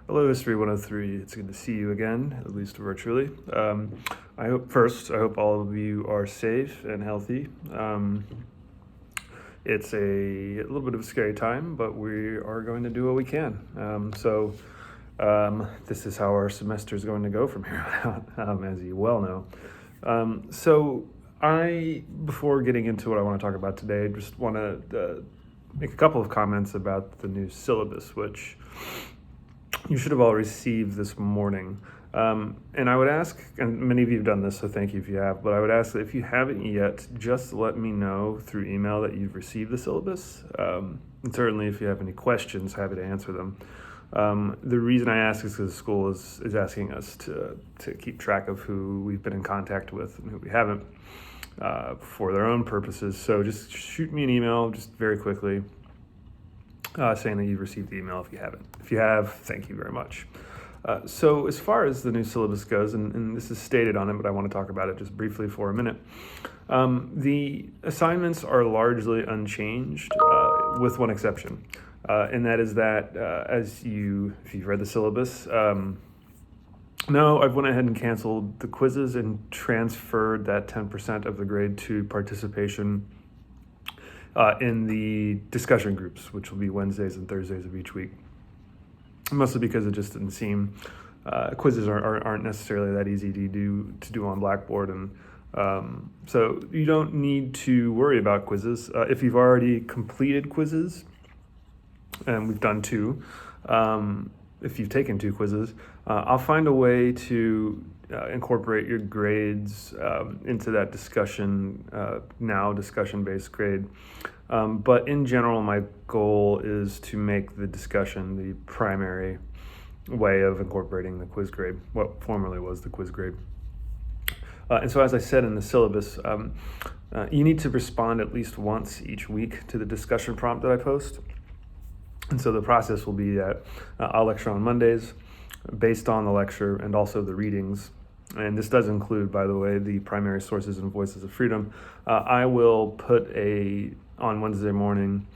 Hello, History 103. It's good to see you again, at least virtually. I hope all of you are safe and healthy. It's a little bit of a scary time, but we are going to do what we can. This is how our semester is going to go from here on out, as you well know. Before getting into what I want to talk about today, just want to make a couple of comments about the new syllabus, which you should have all received this morning. And I would ask, and many of you have done this, so thank you if you have, but I would ask that if you haven't yet, just let me know through email that you've received the syllabus. And certainly if you have any questions, happy to answer them. The reason I ask is because the school is asking us to keep track of who we've been in contact with and who we haven't for their own purposes. So just shoot me an email just very quickly saying that you've received the email if you haven't. If you have, thank you very much. So as far as the new syllabus goes, and this is stated on it, but I want to talk about it just briefly for a minute. The assignments are largely unchanged with one exception. And that is that if you've read the syllabus, no, I've went ahead and canceled the quizzes and transferred that 10% of the grade to participation in the discussion groups, which will be Wednesdays and Thursdays of each week. Mostly because it just didn't seem quizzes aren't necessarily that easy to do on Blackboard, and so you don't need to worry about quizzes if you've already completed quizzes, and we've done two. If you've taken two quizzes, I'll find a way to incorporate your grades into that discussion-based grade. But in general, my goal is to make the discussion the primary way of incorporating the quiz grade, what formerly was the quiz grade. And so as I said in the syllabus, you need to respond at least once each week to the discussion prompt that I post. And so the process will be that I'll lecture on Mondays based on the lecture and also the readings. And this does include, by the way, the primary sources and voices of freedom. I will put on Wednesday morning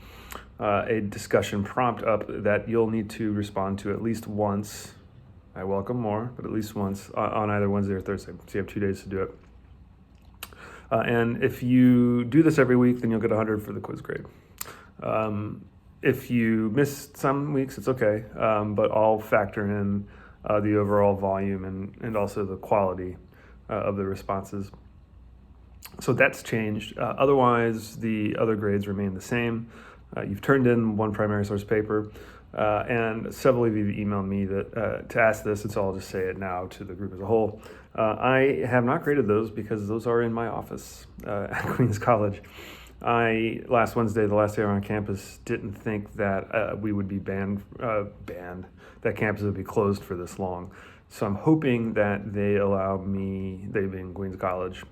a discussion prompt up that you'll need to respond to at least once. I welcome more, but at least once on either Wednesday or Thursday. So you have 2 days to do it. And if you do this every week, then you'll get 100 for the quiz grade. If you miss some weeks, it's okay, but I'll factor in the overall volume and also the quality of the responses. So that's changed. Otherwise, the other grades remain the same. You've turned in one primary source paper, and several of you emailed me to ask this, and so I'll just say it now to the group as a whole. I have not graded those because those are in my office at Queens College. Last Wednesday, the last day on campus, didn't think that we would be banned, that campus would be closed for this long. So I'm hoping that they being Queens College,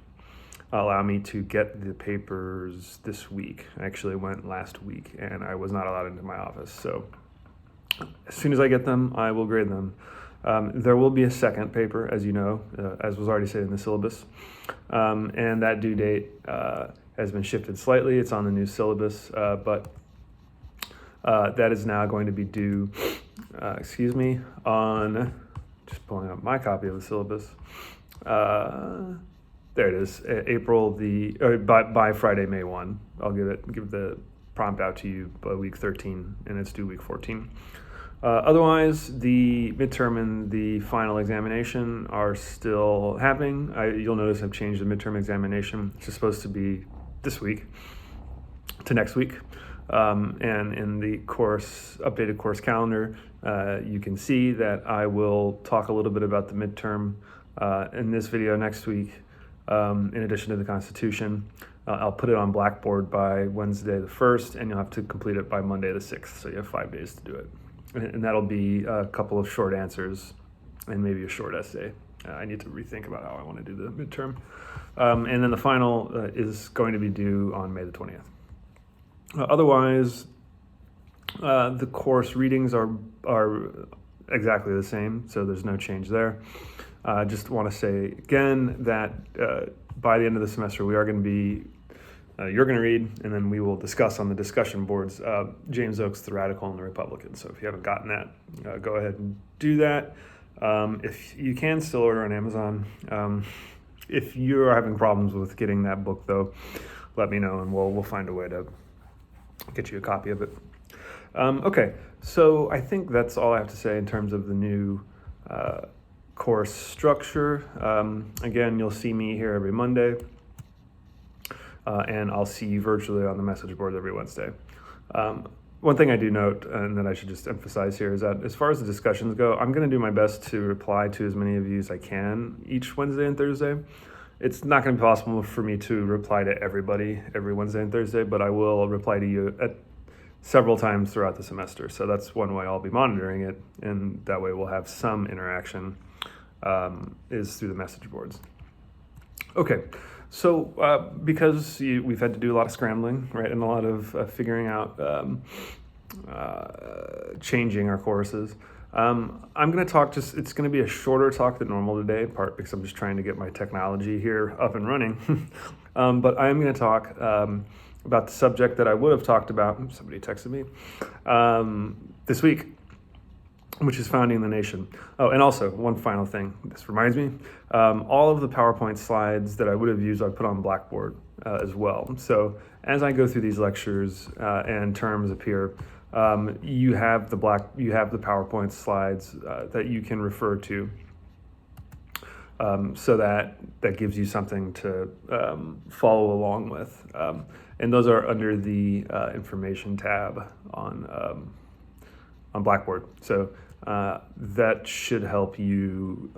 allow me to get the papers this week. I actually went last week and I was not allowed into my office. So as soon as I get them, I will grade them. There will be a second paper, as you know, as was already said in the syllabus. And that due date has been shifted slightly. It's on the new syllabus, but that is now going to be due, on, just pulling up my copy of the syllabus. There it is, by Friday, May 1. I'll give the prompt out to you by week 13, and it's due week 14. Otherwise, the midterm and the final examination are still happening. You'll notice I've changed the midterm examination. It's supposed to be this week to next week. And in the updated course calendar, you can see that I will talk a little bit about the midterm in this video next week. In addition to the Constitution, I'll put it on Blackboard by Wednesday the 1st, and you'll have to complete it by Monday the 6th, so you have 5 days to do it. And that'll be a couple of short answers and maybe a short essay. I need to rethink about how I want to do the midterm. And then the final is going to be due on May the 20th. Otherwise, the course readings are exactly the same, so there's no change there. I just want to say again that by the end of the semester, we are going to be you're going to read, and then we will discuss on the discussion boards James Oakes, The Radical and the Republican. So if you haven't gotten that, go ahead and do that. If you can still order on Amazon. If you're having problems with getting that book, though, let me know, and we'll find a way to get you a copy of it. Okay, so I think that's all I have to say in terms of the new course structure. Again, you'll see me here every Monday, and I'll see you virtually on the message board every Wednesday. One thing I do note, and that I should just emphasize here, is that as far as the discussions go, I'm going to do my best to reply to as many of you as I can each Wednesday and Thursday. It's not going to be possible for me to reply to everybody every Wednesday and Thursday, but I will reply to you at several times throughout the semester. So that's one way I'll be monitoring it, and that way we'll have some interaction, is through the message boards. Okay, so because we've had to do a lot of scrambling, right, and a lot of figuring out, changing our courses, I'm going to talk it's going to be a shorter talk than normal today, in part because I'm just trying to get my technology here up and running. But I am going to talk about the subject that I would have talked about, somebody texted me, this week, which is founding the nation. Oh, and also one final thing, this reminds me, all of the PowerPoint slides that I would have used, I put on Blackboard as well. So as I go through these lectures and terms appear, you have the PowerPoint slides that you can refer to, so that gives you something to follow along with. And those are under the information tab on Blackboard. So that should help you,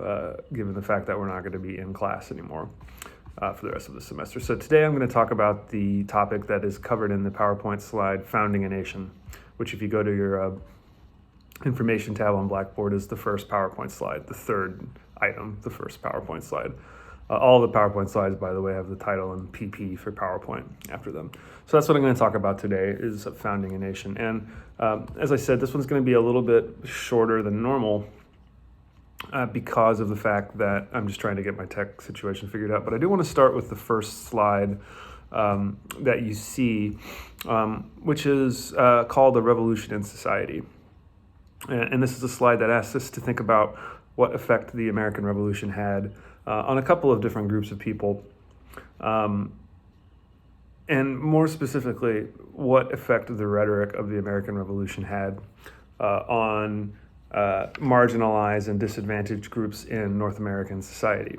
given the fact that we're not going to be in class anymore for the rest of the semester. So today I'm going to talk about the topic that is covered in the PowerPoint slide, Founding a Nation, which if you go to your information tab on Blackboard is the first PowerPoint slide, the third item, the first PowerPoint slide. All the PowerPoint slides, by the way, have the title and PP for PowerPoint after them. So that's what I'm going to talk about today, is Founding a Nation. And as I said, this one's going to be a little bit shorter than normal because of the fact that I'm just trying to get my tech situation figured out. But I do want to start with the first slide that you see, which is called The Revolution in Society. And this is a slide that asks us to think about what effect the American Revolution had on a couple of different groups of people. And more specifically, what effect the rhetoric of the American Revolution had on marginalized and disadvantaged groups in North American society.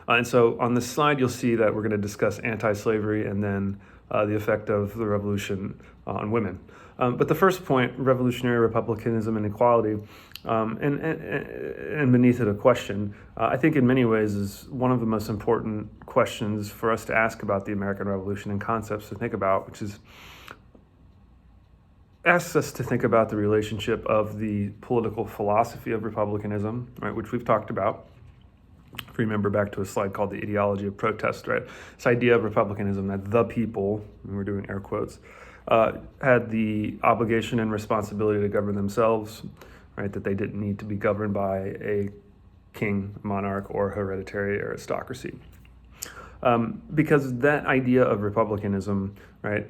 And so on this slide, you'll see that we're going to discuss anti-slavery and then the effect of the revolution on women. But the first point, revolutionary republicanism and equality, and beneath it a question, I think in many ways is one of the most important questions for us to ask about the American Revolution and concepts to think about, which is asks us to think about the relationship of the political philosophy of republicanism, right, which we've talked about. If you remember back to a slide called The Ideology of Protest, right? This idea of republicanism that the people, and we're doing air quotes, had the obligation and responsibility to govern themselves, right? That they didn't need to be governed by a king, monarch, or hereditary aristocracy. Because that idea of republicanism, right,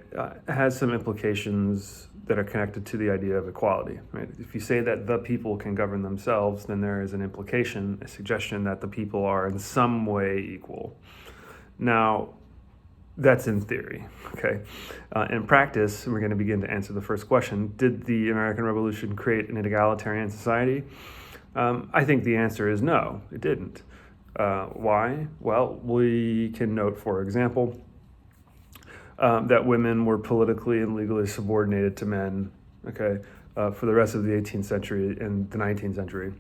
has some implications that are connected to the idea of equality, right? If you say that the people can govern themselves, then there is an implication, a suggestion that the people are in some way equal. Now, that's in theory, okay? In practice, we're going to begin to answer the first question, did the American Revolution create an egalitarian society? I think the answer is no, it didn't. Why? Well, we can note, for example, that women were politically and legally subordinated to men, okay, for the rest of the 18th century and the 19th century.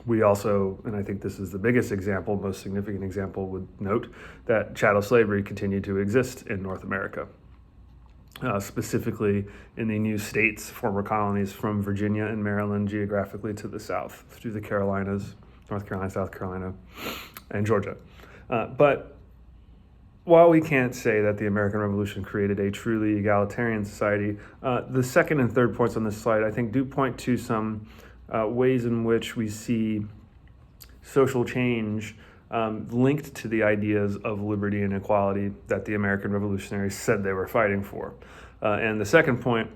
We also, and I think this is the biggest example, most significant example, would note that chattel slavery continued to exist in North America, specifically in the new states, former colonies from Virginia and Maryland geographically to the south, through the Carolinas, North Carolina, South Carolina, and Georgia. But while we can't say that the American Revolution created a truly egalitarian society, the second and third points on this slide, I think, do point to some ways in which we see social change linked to the ideas of liberty and equality that the American revolutionaries said they were fighting for. And the second point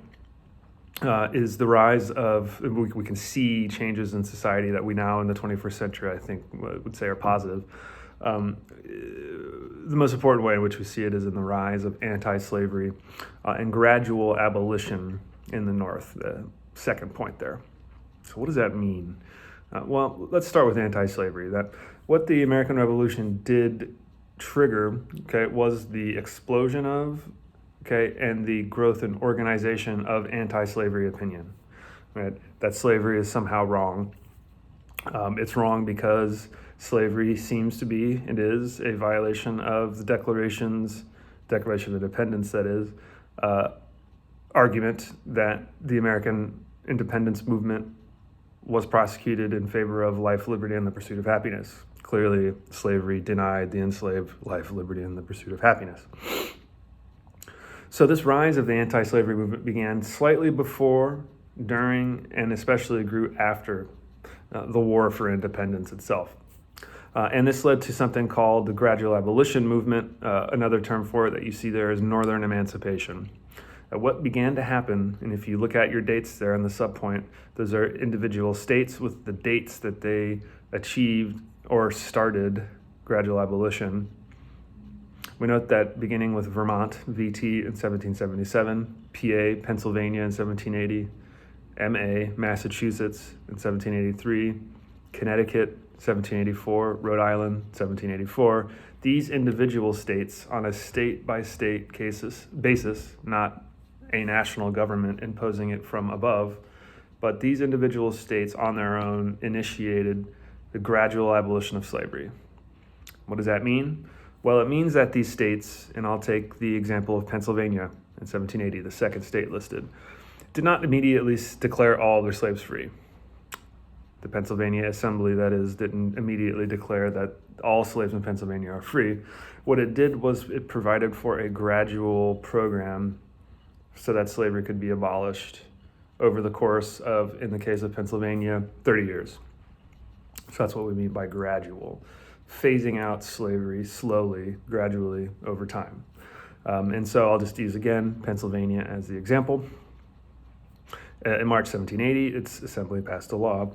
is the rise of, we can see changes in society that we now in the 21st century, I think, would say are positive. The most important way in which we see it is in the rise of anti-slavery and gradual abolition in the North, the second point there. So what does that mean? Well, let's start with anti-slavery. That what the American Revolution did trigger, was the explosion of, and the growth and organization of anti-slavery opinion. Right? That slavery is somehow wrong. It's wrong because slavery seems to be, it is, a violation of the Declaration of Independence, that is, argument that the American independence movement was prosecuted in favor of life, liberty, and the pursuit of happiness. Clearly, slavery denied the enslaved life, liberty, and the pursuit of happiness. So this rise of the anti-slavery movement began slightly before, during, and especially grew after the War for Independence itself. And this led to something called the gradual abolition movement. Another term for it that you see there is Northern emancipation. What began to happen, and if you look at your dates there on the subpoint, those are individual states with the dates that they achieved or started gradual abolition. We note that beginning with Vermont, VT, in 1777, PA, Pennsylvania in 1780, MA, Massachusetts in 1783, Connecticut, 1784, Rhode Island, 1784. These individual states, on a state-by-state basis, not a national government imposing it from above, but these individual states on their own initiated the gradual abolition of slavery. What does that mean? Well, it means that these states, and I'll take the example of Pennsylvania in 1780, the second state listed, did not immediately declare all their slaves free. The Pennsylvania Assembly, that is, didn't immediately declare that all slaves in Pennsylvania are free. What it did was it provided for a gradual program so that slavery could be abolished over the course of, in the case of Pennsylvania, 30 years. So that's what we mean by gradual, phasing out slavery slowly, gradually over time. And so I'll just use again Pennsylvania as the example. In March 1780, its assembly passed a law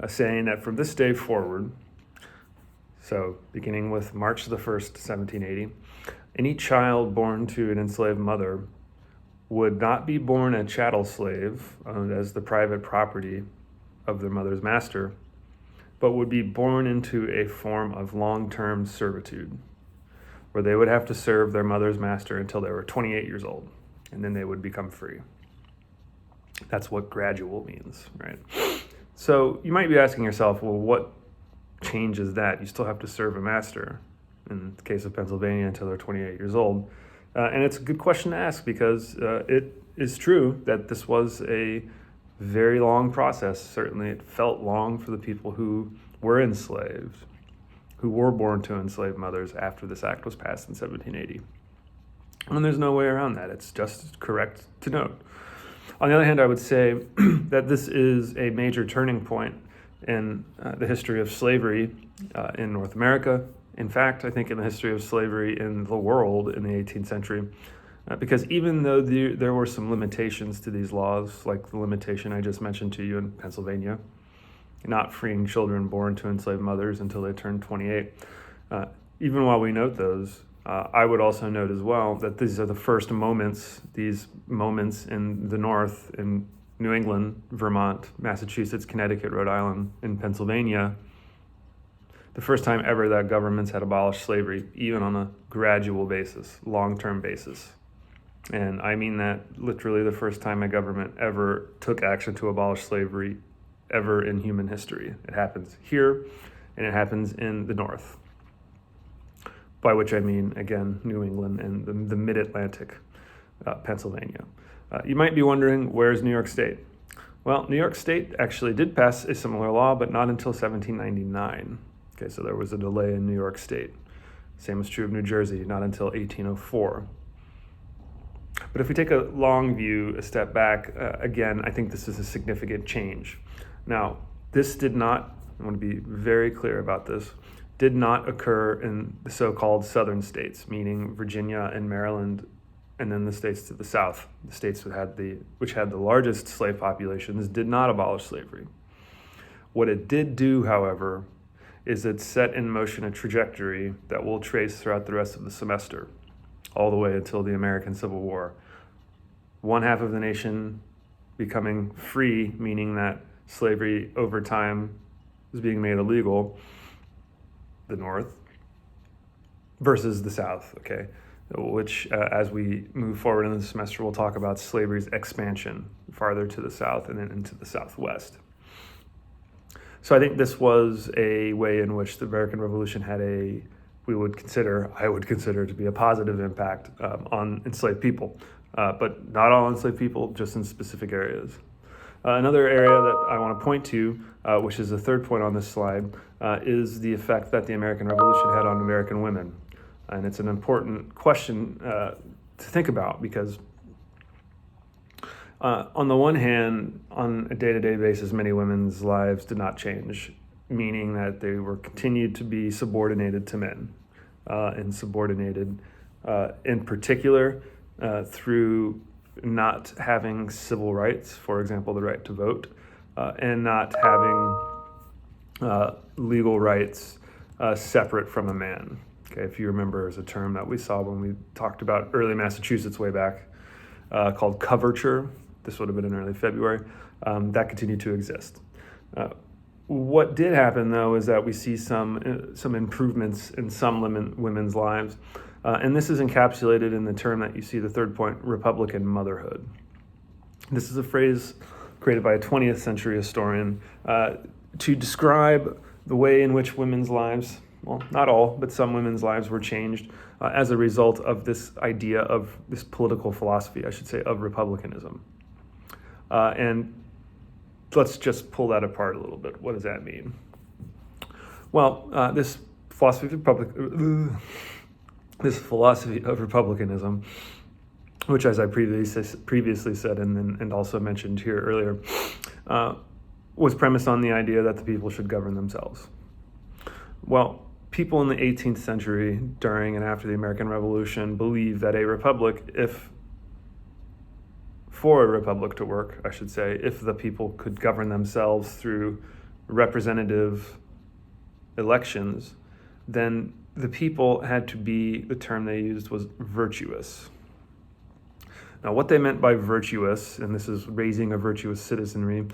saying that from this day forward, so beginning with March the 1st, 1780, any child born to an enslaved mother would not be born a chattel slave, owned as the private property of their mother's master, but would be born into a form of long-term servitude, where they would have to serve their mother's master until they were 28 years old, and then they would become free. That's what gradual means, right? So you might be asking yourself, well, what changes that? You still have to serve a master, in the case of Pennsylvania, until they're 28 years old. And it's a good question to ask because it is true that this was a very long process. Certainly it felt long for the people who were enslaved, who were born to enslaved mothers after this act was passed in 1780. And there's no way around that. It's just correct to note. On the other hand, I would say that this is a major turning point in the history of slavery in North America. In fact, I think in the history of slavery in the world in the 18th century, because even though there were some limitations to these laws, like the limitation I just mentioned to you in Pennsylvania, not freeing children born to enslaved mothers until they turned 28, even while we note those, I would also note as well that these are the first moments, these moments in the North, in New England, Vermont, Massachusetts, Connecticut, Rhode Island, and Pennsylvania, the first time ever that governments had abolished slavery, even on a gradual basis, long-term basis. And I mean that literally the first time a government ever took action to abolish slavery ever in human history. It happens here, and it happens in the North. By which I mean, again, New England and the mid-Atlantic, Pennsylvania. You might be wondering, where's New York State? Well, New York State actually did pass a similar law, but not until 1799. Okay, so there was a delay in New York State. Same is true of New Jersey, not until 1804. But if we take a long view, a step back, again, I think this is a significant change. Now, this did not, I want to be very clear about this, did not occur in the so-called southern states, meaning Virginia and Maryland, and then the states to the south. The states which had the largest slave populations did not abolish slavery. What it did do, however, is it set in motion a trajectory that we'll trace throughout the rest of the semester, all the way until the American Civil War. One half of the nation becoming free, meaning that slavery over time was being made illegal, the North, versus the South, okay? Which, as we move forward in the semester, we'll talk about slavery's expansion farther to the South and then into the Southwest. So I think this was a way in which the American Revolution had I would consider to be a positive impact on enslaved people, but not all enslaved people, just in specific areas. Another area that I want to point to, which is the third point on this slide, is the effect that the American Revolution had on American women. And it's an important question to think about because on the one hand, on a day-to-day basis, many women's lives did not change, meaning that they were continued to be subordinated to men, and subordinated in particular through not having civil rights, for example, the right to vote, and not having legal rights separate from a man. Okay, if you remember, is a term that we saw when we talked about early Massachusetts way back, called coverture. This would have been in early February. That continued to exist. What did happen, though, is that we see some improvements in some women's lives. And this is encapsulated in the term that you see, the third point, Republican motherhood. This is a phrase created by a 20th century historian to describe the way in which women's lives, well, not all, but some women's lives were changed as a result of this idea of this political philosophy, I should say, of republicanism. And let's just pull that apart a little bit. What does that mean? Well, this philosophy of republicanism, which, as I previously said and also mentioned here earlier, was premised on the idea that the people should govern themselves. Well, people in the 18th century, during and after the American Revolution, believed that for a republic to work, I should say, if the people could govern themselves through representative elections, then the people had to be, the term they used was virtuous. Now, what they meant by virtuous, and this is raising a virtuous citizenry,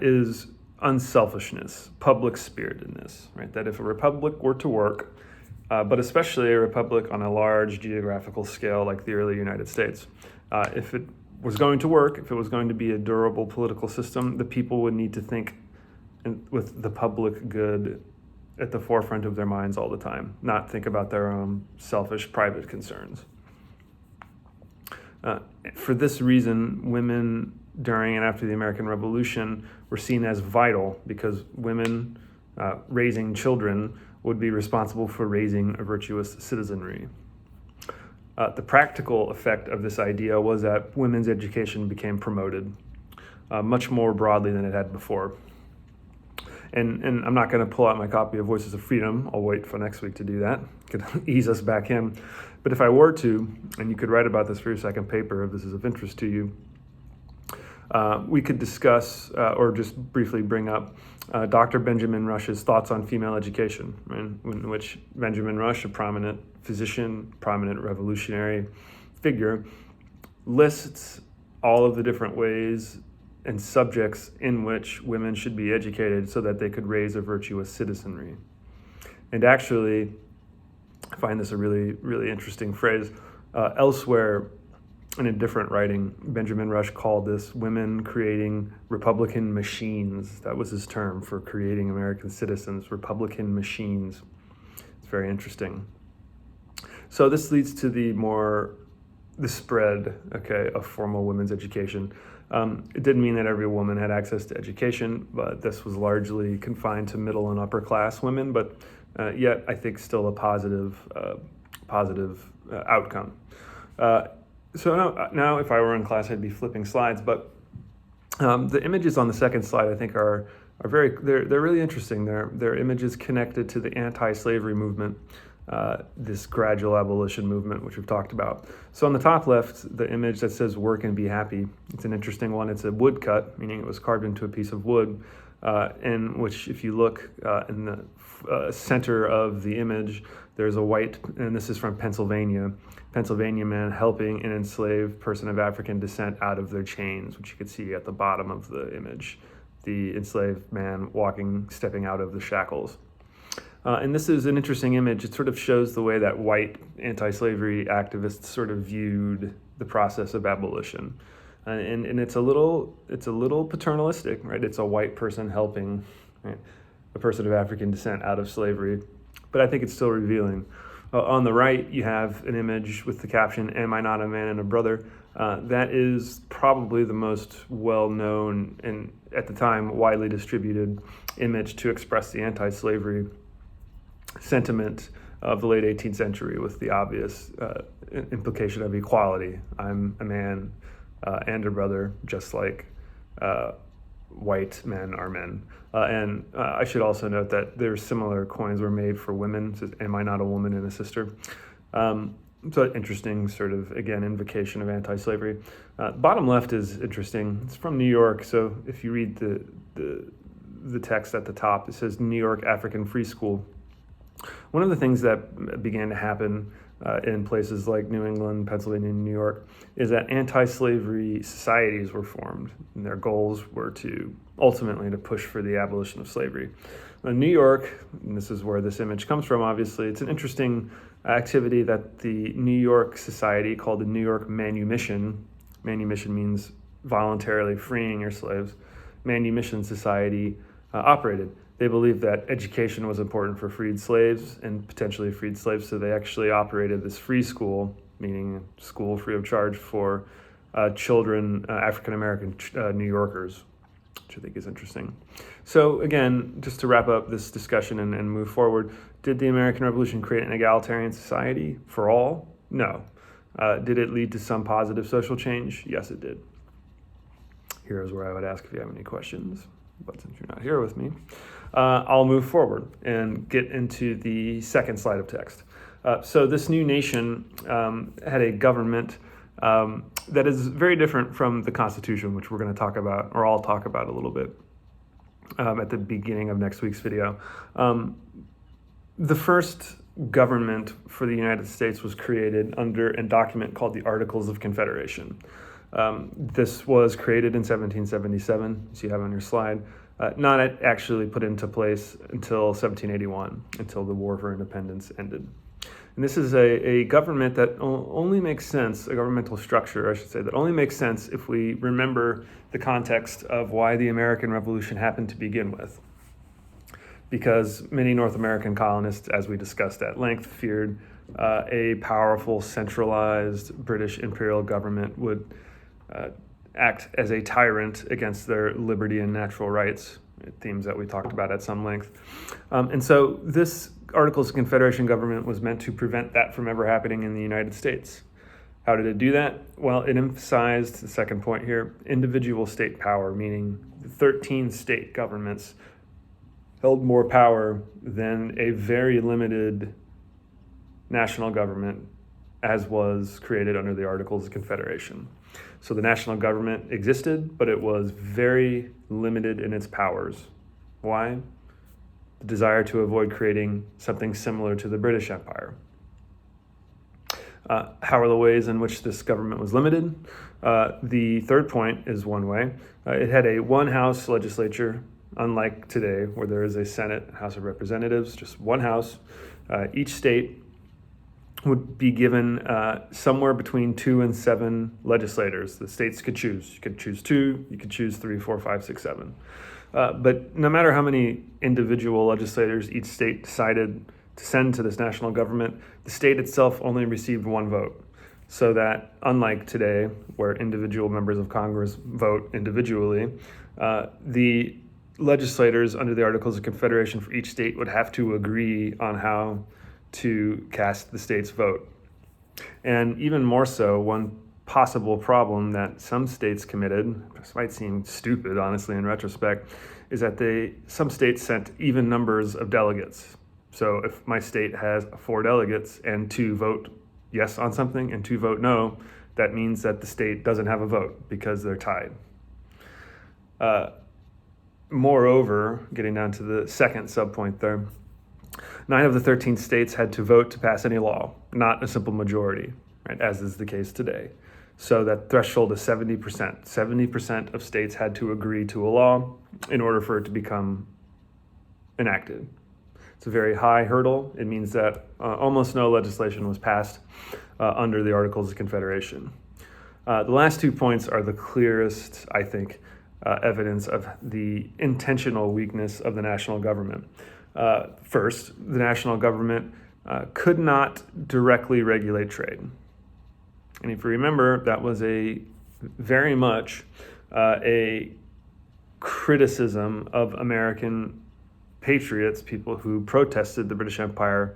is unselfishness, public spiritedness, right? That if a republic were to work, but especially a republic on a large geographical scale like the early United States, if it was going to work, if it was going to be a durable political system, the people would need to think with the public good at the forefront of their minds all the time, not think about their own selfish private concerns. For this reason, women during and after the American Revolution were seen as vital because women raising children would be responsible for raising a virtuous citizenry. The practical effect of this idea was that women's education became promoted much more broadly than it had before. And I'm not going to pull out my copy of Voices of Freedom. I'll wait for next week to do that. Could ease us back in. But if I were to, and you could write about this for your second paper if this is of interest to you, we could discuss or just briefly bring up Dr. Benjamin Rush's thoughts on female education, right? In which Benjamin Rush, a prominent physician, prominent revolutionary figure, lists all of the different ways and subjects in which women should be educated so that they could raise a virtuous citizenry. And actually, I find this a really, really interesting phrase. Elsewhere, in a different writing, Benjamin Rush called this women creating Republican machines. That was his term for creating American citizens, Republican machines. It's very interesting. So this leads to the spread, okay, of formal women's education. It didn't mean that every woman had access to education, but this was largely confined to middle and upper class women, but yet I think still a positive outcome. So now if I were in class, I'd be flipping slides, but The images on the second slide, I think, are they're really interesting. They're images connected to the anti-slavery movement, this gradual abolition movement, which we've talked about. So on the top left, the image that says "work and be happy." It's an interesting one. It's a woodcut, meaning it was carved into a piece of wood, in which, if you look in the center of the image, there's a white, and this is from Pennsylvania man helping an enslaved person of African descent out of their chains, which you can see at the bottom of the image. The enslaved man stepping out of the shackles. And this is an interesting image. It sort of shows the way that white anti-slavery activists sort of viewed the process of abolition. And it's a little paternalistic, right? It's a white person helping, right, a person of African descent out of slavery. But I think it's still revealing. On the right, you have an image with the caption, "Am I not a man and a brother?" That is probably the most well-known and, at the time, widely distributed image to express the anti-slavery sentiment of the late 18th century, with the obvious implication of equality. I'm a man and a brother, just like white men are men. And I should also note that there's similar coins were made for women. It says, "Am I not a woman and a sister?" So interesting sort of, again, invocation of anti-slavery. Bottom left is interesting. It's from New York. So if you read the text at the top, it says New York African Free School. One of the things that began to happen in places like New England, Pennsylvania, and New York is that anti-slavery societies were formed, and their goals were ultimately to push for the abolition of slavery. In New York, and this is where this image comes from, obviously, it's an interesting activity that the New York society called the New York Manumission. Manumission means voluntarily freeing your slaves. Manumission Society operated. They believed that education was important for freed slaves and potentially freed slaves, so they actually operated this free school, meaning school free of charge for children, African-American New Yorkers, which I think is interesting. So again, just to wrap up this discussion and move forward, did the American Revolution create an egalitarian society for all? No. Did it lead to some positive social change? Yes, it did. Here's where I would ask if you have any questions, but since you're not here with me, I'll move forward and get into the second slide of text. So this new nation had a government that is very different from the Constitution, which we're going to talk about, or I'll talk about a little bit at the beginning of next week's video. The first government for the United States was created under a document called the Articles of Confederation. This was created in 1777, as you have on your slide, not actually put into place until 1781, until the War for Independence ended. And this is a government that only makes sense, a governmental structure, I should say, that only makes sense if we remember the context of why the American Revolution happened to begin with. Because many North American colonists, as we discussed at length, feared a powerful, centralized British imperial government would act as a tyrant against their liberty and natural rights, themes that we talked about at some length. And so this Articles of Confederation government was meant to prevent that from ever happening in the United States. How did it do that? Well, it emphasized, the second point here, individual state power, meaning 13 state governments held more power than a very limited national government as was created under the Articles of Confederation. So the national government existed, but it was very limited in its powers. Why? The desire to avoid creating something similar to the British Empire. How are the ways in which this government was limited? The third point is one way. It had a one-house legislature, unlike today, where there is a Senate, House of Representatives, just one house. Each state would be given somewhere between 2 and 7 legislators. The states could choose. You could choose 2, you could choose 3, 4, 5, 6, 7. But no matter how many individual legislators each state decided to send to this national government, the state itself only received 1 vote. So that, unlike today, where individual members of Congress vote individually, the legislators under the Articles of Confederation for each state would have to agree on how to cast the state's vote. And even more so, one possible problem that some states committed, this might seem stupid, honestly, in retrospect, is that some states sent even numbers of delegates. So if my state has 4 delegates and 2 vote yes on something and 2 vote no, that means that the state doesn't have a vote because they're tied. Moreover, getting down to the second subpoint there, 9 of the 13 states had to vote to pass any law, not a simple majority, right, as is the case today. So that threshold is 70%. 70% of states had to agree to a law in order for it to become enacted. It's a very high hurdle. It means that almost no legislation was passed under the Articles of Confederation. The last 2 points are the clearest, I think, evidence of the intentional weakness of the national government. First, the national government could not directly regulate trade. And if you remember, that was very much a criticism of American patriots, people who protested the British Empire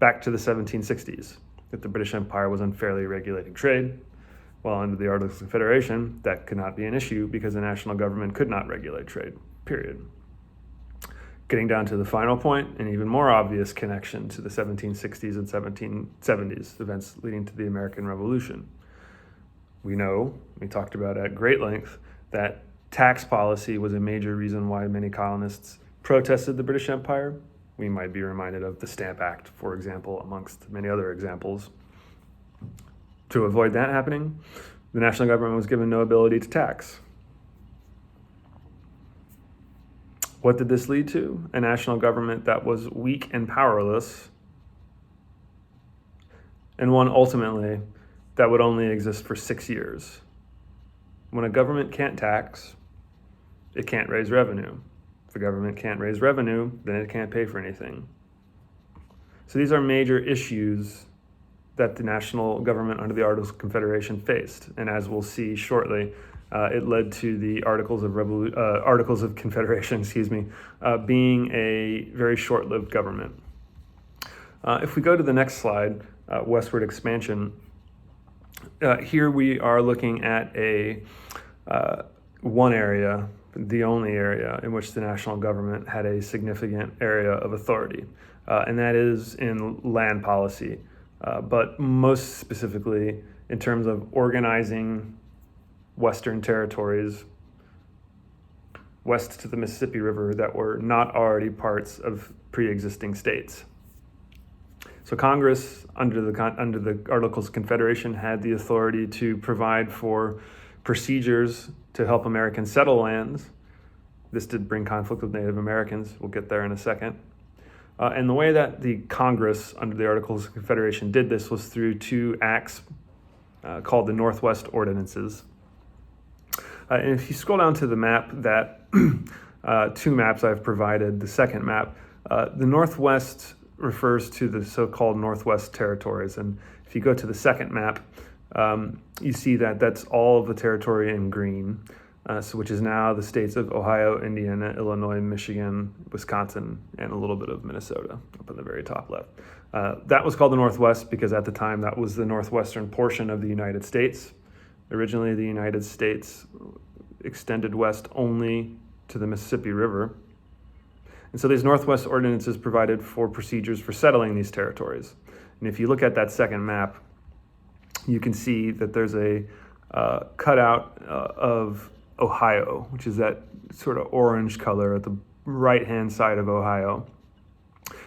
back to the 1760s, that the British Empire was unfairly regulating trade. Well, under the Articles of Confederation, that could not be an issue because the national government could not regulate trade, period. Getting down to the final point, an even more obvious connection to the 1760s and 1770s, events leading to the American Revolution. We know, we talked about at great length, that tax policy was a major reason why many colonists protested the British Empire. We might be reminded of the Stamp Act, for example, amongst many other examples. To avoid that happening, the national government was given no ability to tax. What did this lead to? A national government that was weak and powerless, and one ultimately that would only exist for 6 years. When a government can't tax, it can't raise revenue. If the government can't raise revenue, then it can't pay for anything. So these are major issues that the national government under the Articles of Confederation faced. And as we'll see shortly, it led to the Articles of Confederation, being a very short-lived government. If we go to the next slide, westward expansion, here we are looking at one area, the only area in which the national government had a significant area of authority, and that is in land policy, but most specifically in terms of organizing Western territories west to the Mississippi River that were not already parts of pre-existing states. So Congress, under the Articles of Confederation, had the authority to provide for procedures to help Americans settle lands. This did bring conflict with Native Americans. We'll get there in a second. And the way that the Congress, under the Articles of Confederation, did this was through 2 acts called the Northwest Ordinances. And if you scroll down to the map, that 2 maps I've provided, the second map, the Northwest refers to the so-called Northwest Territories. And if you go to the second map, you see that that's all of the territory in green, which is now the states of Ohio, Indiana, Illinois, Michigan, Wisconsin, and a little bit of Minnesota up in the very top left. That was called the Northwest because at the time that was the northwestern portion of the United States. Originally, the United States extended west only to the Mississippi River. And so these Northwest Ordinances provided for procedures for settling these territories. And if you look at that second map, you can see that there's a cutout of Ohio, which is that sort of orange color at the right-hand side of Ohio.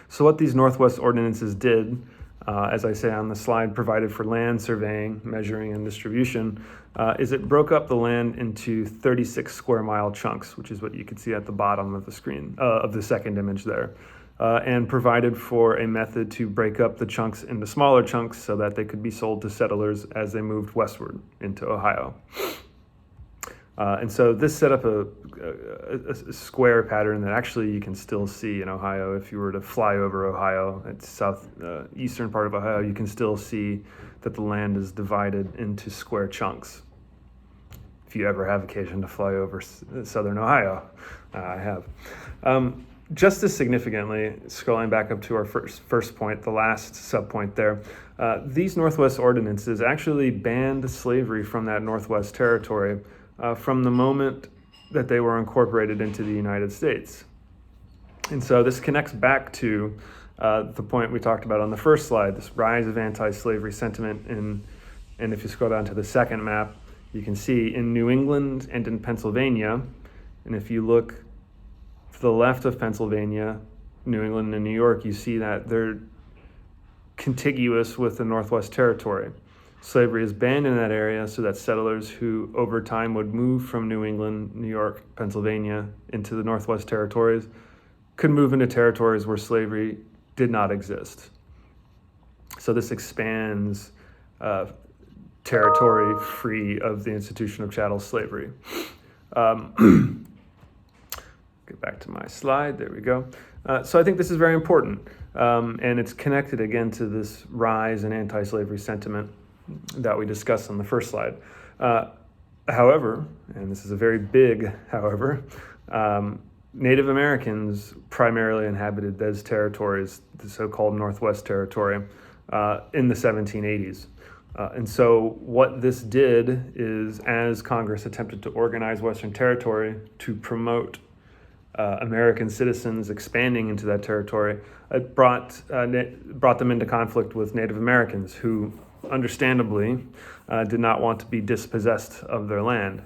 So what these Northwest Ordinances did, as I say on the slide, provided for land surveying, measuring, and distribution, is it broke up the land into 36 square mile chunks, which is what you can see at the bottom of the screen, of the second image there, and provided for a method to break up the chunks into smaller chunks so that they could be sold to settlers as they moved westward into Ohio. And so this set up a square pattern that actually you can still see in Ohio. If you were to fly over Ohio, it's southeastern part of Ohio, you can still see that the land is divided into square chunks. If you ever have occasion to fly over southern Ohio, I have. just as significantly, scrolling back up to our first point, the last subpoint there, these Northwest ordinances actually banned slavery from that Northwest territory from the moment that they were incorporated into the United States. And so this connects back to the point we talked about on the first slide, this rise of anti-slavery sentiment. And if you scroll down to the second map, you can see in New England and in Pennsylvania, and if you look to the left of Pennsylvania, New England and New York, you see that they're contiguous with the Northwest Territory. Slavery is banned in that area so that settlers who over time would move from New England, New York, Pennsylvania into the Northwest Territories could move into territories where slavery did not exist. So this expands territory free of the institution of chattel slavery. Get back to my slide, there we go. So I think this is very important, and it's connected again to this rise in anti-slavery sentiment that we discussed on the first slide. However, and this is a very big however, Native Americans primarily inhabited those territories, the so-called Northwest Territory, in the 1780s. And so what this did is, as Congress attempted to organize Western Territory to promote American citizens expanding into that territory, it brought them into conflict with Native Americans who, understandably, did not want to be dispossessed of their land.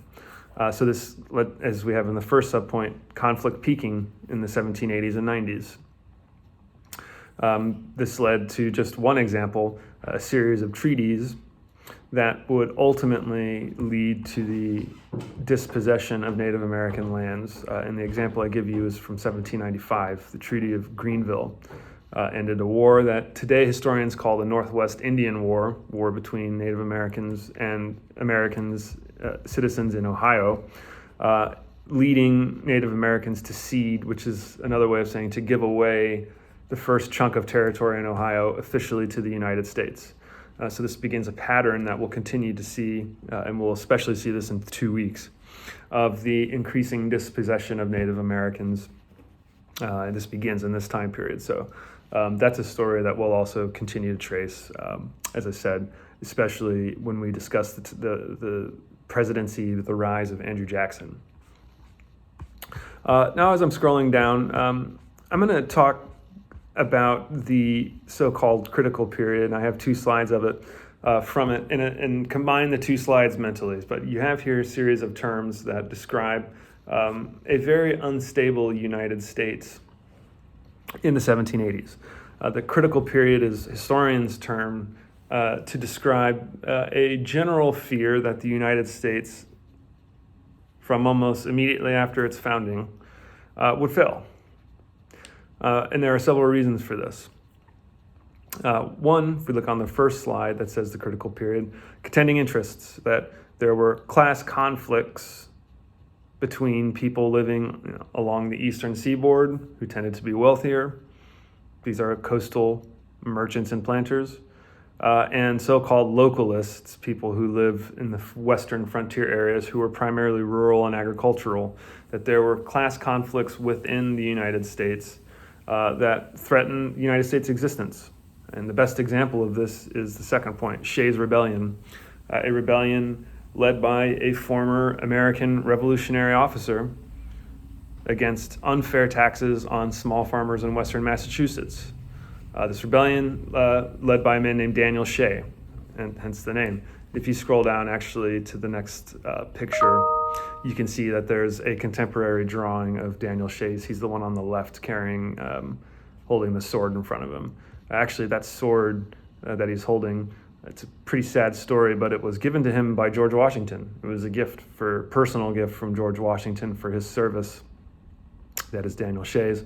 So this, as we have in the first subpoint, conflict peaking in the 1780s and 90s. This led to just one example, a series of treaties that would ultimately lead to the dispossession of Native American lands. And the example I give you is from 1795. The Treaty of Greenville ended a war that today historians call the Northwest Indian War, war between Native Americans and citizens in Ohio, leading Native Americans to cede, which is another way of saying to give away the first chunk of territory in Ohio officially to the United States. So this begins a pattern that we'll continue to see, and we'll especially see this in 2 weeks, of the increasing dispossession of Native Americans. And this begins in this time period. So that's a story that we'll also continue to trace, as I said, especially when we discuss the presidency, the rise of Andrew Jackson. Now, as I'm scrolling down, I'm going to talk about the so-called critical period, and I have 2 slides of it from it, and combine the 2 slides mentally. But you have here a series of terms that describe a very unstable United States in the 1780s. The critical period is historians' term to describe a general fear that the United States, from almost immediately after its founding, would fail. And there are several reasons for this. One, if we look on the first slide that says the critical period, contending interests, that there were class conflicts between people living along the eastern seaboard who tended to be wealthier. These are coastal merchants and planters, and so-called localists, people who live in the western frontier areas who were primarily rural and agricultural, that there were class conflicts within the United States that threaten the United States' existence. And the best example of this is the second point, Shays' Rebellion, a rebellion led by a former American revolutionary officer against unfair taxes on small farmers in western Massachusetts. This rebellion led by a man named Daniel Shay, and hence the name. If you scroll down actually to the next picture, you can see that there's a contemporary drawing of Daniel Shays. He's the one on the left carrying, holding the sword in front of him. Actually, that sword that he's holding, it's a pretty sad story, but it was given to him by George Washington. It was a personal gift from George Washington for his service. That is Daniel Shays.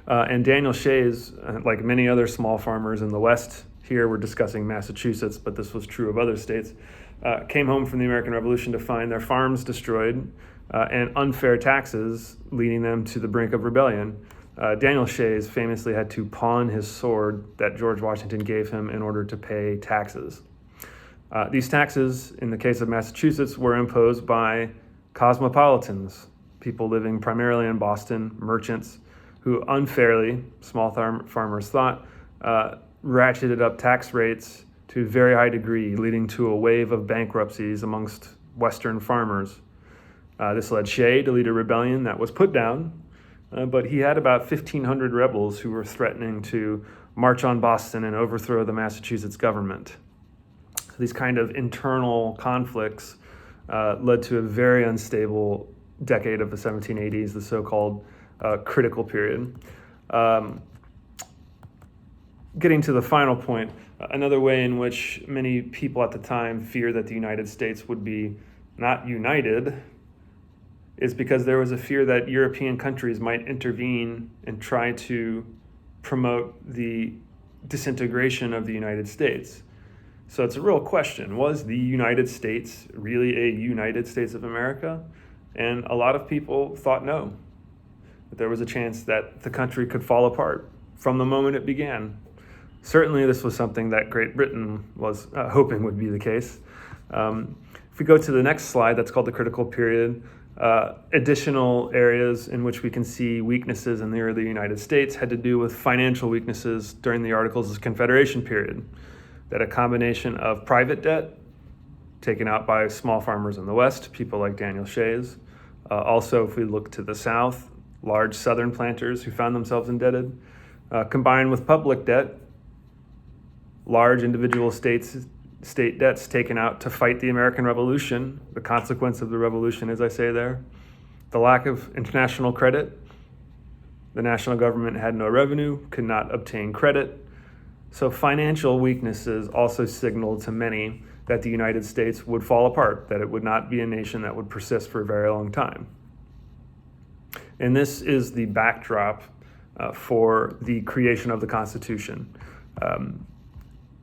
And Daniel Shays, like many other small farmers in the West, here we're discussing Massachusetts, but this was true of other states, came home from the American Revolution to find their farms destroyed and unfair taxes leading them to the brink of rebellion. Daniel Shays famously had to pawn his sword that George Washington gave him in order to pay taxes. These taxes, in the case of Massachusetts, were imposed by cosmopolitans, people living primarily in Boston, merchants, who unfairly, small farmers thought, ratcheted up tax rates to a very high degree, leading to a wave of bankruptcies amongst Western farmers. This led Shea to lead a rebellion that was put down, but he had about 1,500 rebels who were threatening to march on Boston and overthrow the Massachusetts government. These kind of internal conflicts led to a very unstable decade of the 1780s, the so-called critical period. Getting to the final point, another way in which many people at the time feared that the United States would be not united is because there was a fear that European countries might intervene and try to promote the disintegration of the United States. So it's a real question. Was the United States really a United States of America? And a lot of people thought no, that there was a chance that the country could fall apart from the moment it began. Certainly this was something that Great Britain was hoping would be the case. If we go to the next slide, that's called the critical period. Additional areas in which we can see weaknesses in the early United States had to do with financial weaknesses during the Articles of Confederation period. That a combination of private debt taken out by small farmers in the West, people like Daniel Shays. Also, if we look to the South, large Southern planters who found themselves indebted, combined with public debt, large individual state debts taken out to fight the American Revolution, the consequence of the revolution, as I say there, the lack of international credit. The national government had no revenue, could not obtain credit. So financial weaknesses also signaled to many that the United States would fall apart, that it would not be a nation that would persist for a very long time. And this is the backdrop for the creation of the Constitution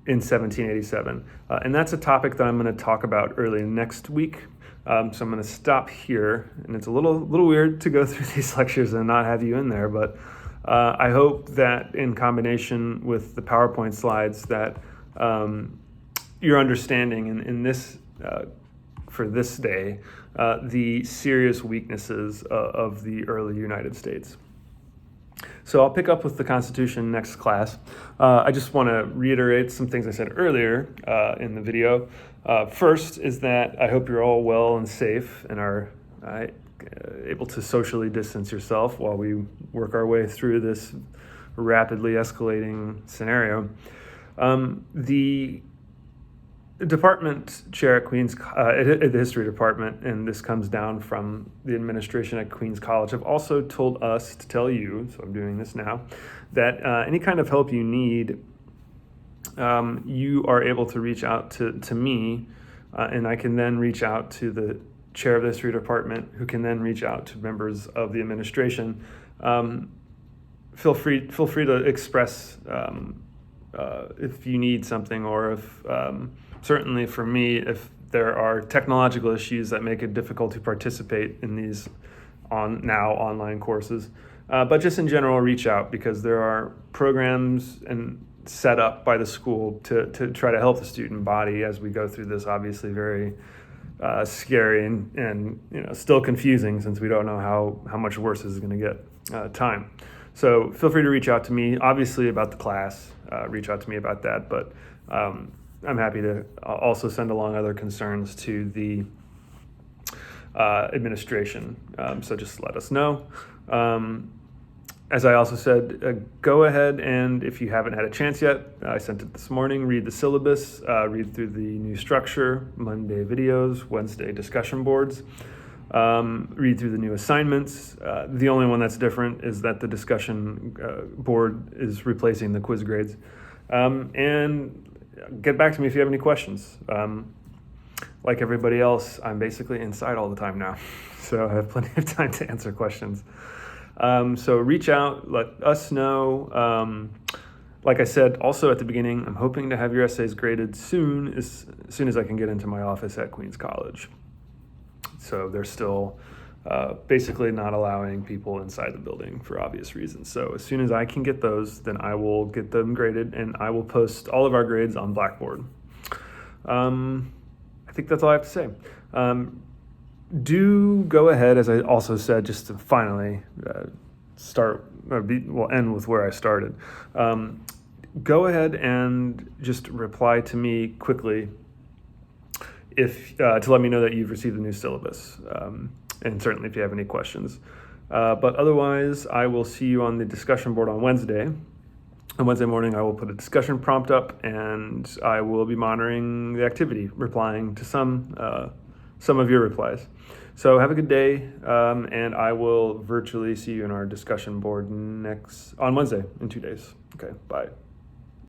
in 1787. And that's a topic that I'm going to talk about early next week. So I'm going to stop here, and it's a little weird to go through these lectures and not have you in there, but I hope that in combination with the PowerPoint slides that you're understanding in this, for this day, the serious weaknesses of the early United States. So I'll pick up with the Constitution next class. I just want to reiterate some things I said earlier in the video. First is that I hope you're all well and safe and are able to socially distance yourself while we work our way through this rapidly escalating scenario. The department chair at Queen's, at the history department, and this comes down from the administration at Queen's College, have also told us to tell you, so I'm doing this now, that any kind of help you need, you are able to reach out to me, and I can then reach out to the chair of the history department, who can then reach out to members of the administration. Feel free to express if you need something, or if certainly for me, if there are technological issues that make it difficult to participate in these online courses. But just in general, reach out, because there are programs and set up by the school to try to help the student body as we go through this obviously very scary and still confusing, since we don't know how much worse this is going to get time. So feel free to reach out to me, obviously about the class, reach out to me about that, but I'm happy to also send along other concerns to the administration. So just let us know. As I also said, go ahead and, if you haven't had a chance yet, I sent it this morning, read the syllabus, read through the new structure, Monday videos, Wednesday discussion boards, read through the new assignments. The only one that's different is that the discussion board is replacing the quiz grades. And get back to me if you have any questions. Like everybody else, I'm basically inside all the time now, so I have plenty of time to answer questions. So reach out, let us know. Like I said also at the beginning, I'm hoping to have your essays graded soon as I can get into my office at Queen's College. So they're still basically not allowing people inside the building for obvious reasons. So as soon as I can get those, then I will get them graded, and I will post all of our grades on Blackboard. I think that's all I have to say. Do go ahead, as I also said, just to finally start will end with where I started. Go ahead and just reply to me quickly if to let me know that you've received the new syllabus, and certainly if you have any questions. But otherwise, I will see you on the discussion board on Wednesday. On Wednesday morning, I will put a discussion prompt up, and I will be monitoring the activity, replying to some of your replies. So have a good day, and I will virtually see you in our discussion board on Wednesday in 2 days. Okay, bye.